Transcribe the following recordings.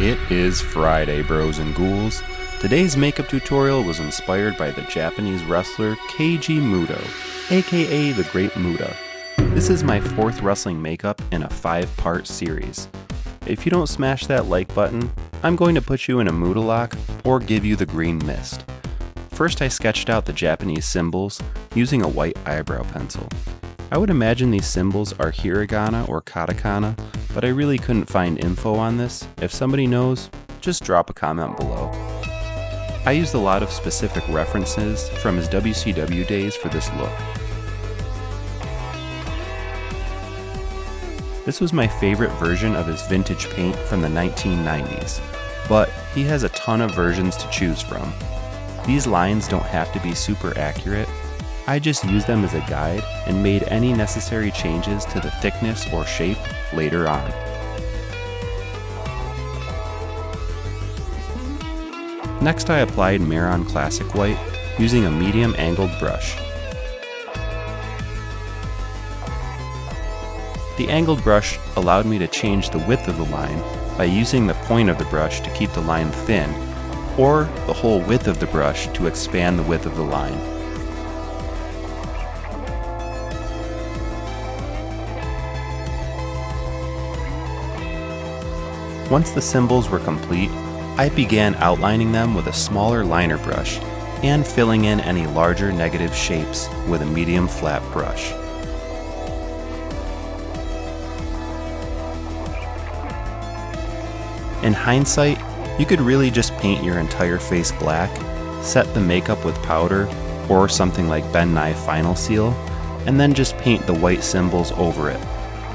It is Friday, bros and ghouls. Today's makeup tutorial was inspired by the Japanese wrestler Keiji Muto, aka the Great Muta. This is my 4th wrestling makeup in a 5-part series. If you don't smash that like button, I'm going to put you in a Muta lock or give you the green mist. First I sketched out the Japanese symbols using a white eyebrow pencil. I would imagine these symbols are hiragana or katakana, but I really couldn't find info on this. If somebody knows, just drop a comment below. I used a lot of specific references from his WCW days for this look. This was my favorite version of his vintage paint from the 1990s, but he has a ton of versions to choose from. These lines don't have to be super accurate. I just used them as a guide and made any necessary changes to the thickness or shape later on. Next I applied Mehron Classic White using a medium angled brush. The angled brush allowed me to change the width of the line by using the point of the brush to keep the line thin, or the whole width of the brush to expand the width of the line. Once the symbols were complete, I began outlining them with a smaller liner brush and filling in any larger negative shapes with a medium flat brush. In hindsight, you could really just paint your entire face black, set the makeup with powder or something like Ben Nye Final Seal, and then just paint the white symbols over it.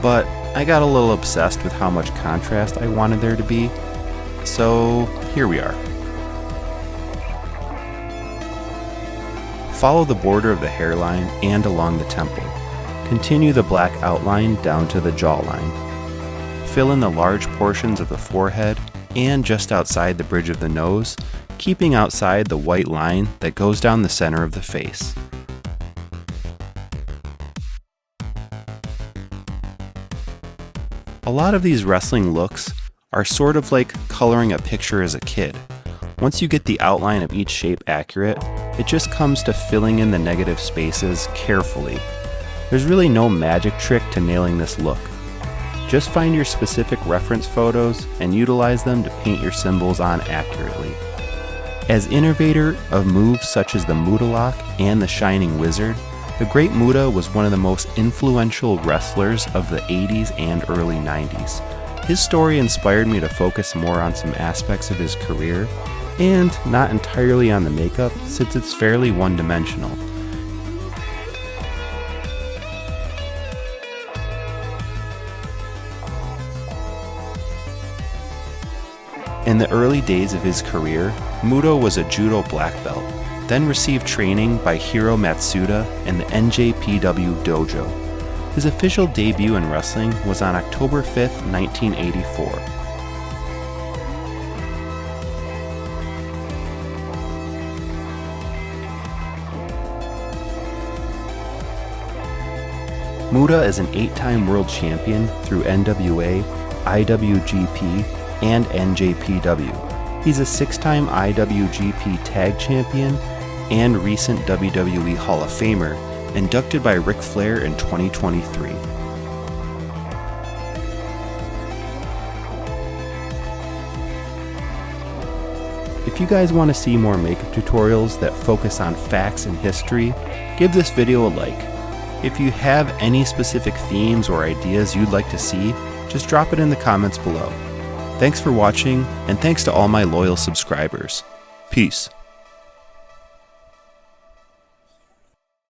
But I got a little obsessed with how much contrast I wanted there to be, so here we are. Follow the border of the hairline and along the temple. Continue the black outline down to the jawline. Fill in the large portions of the forehead and just outside the bridge of the nose, keeping outside the white line that goes down the center of the face. A lot of these wrestling looks are sort of like coloring a picture as a kid. Once you get the outline of each shape accurate, it just comes to filling in the negative spaces carefully. There's really no magic trick to nailing this look. Just find your specific reference photos and utilize them to paint your symbols on accurately. As innovator of moves such as the Muta lock and the Shining Wizard, the Great Muta was one of the most influential wrestlers of the 80s and early 90s. His story inspired me to focus more on some aspects of his career, and not entirely on the makeup since it's fairly one-dimensional. In the early days of his career, Muta was a judo black belt, then received training by Hiro Matsuda in the NJPW dojo. His official debut in wrestling was on October 5th, 1984. Muta is an 8-time world champion through NWA, IWGP, and NJPW. He's a 6-time IWGP Tag Champion and recent WWE Hall of Famer, inducted by Ric Flair in 2023. If you guys want to see more makeup tutorials that focus on facts and history, give this video a like. If you have any specific themes or ideas you'd like to see, just drop it in the comments below. Thanks for watching, and thanks to all my loyal subscribers. Peace.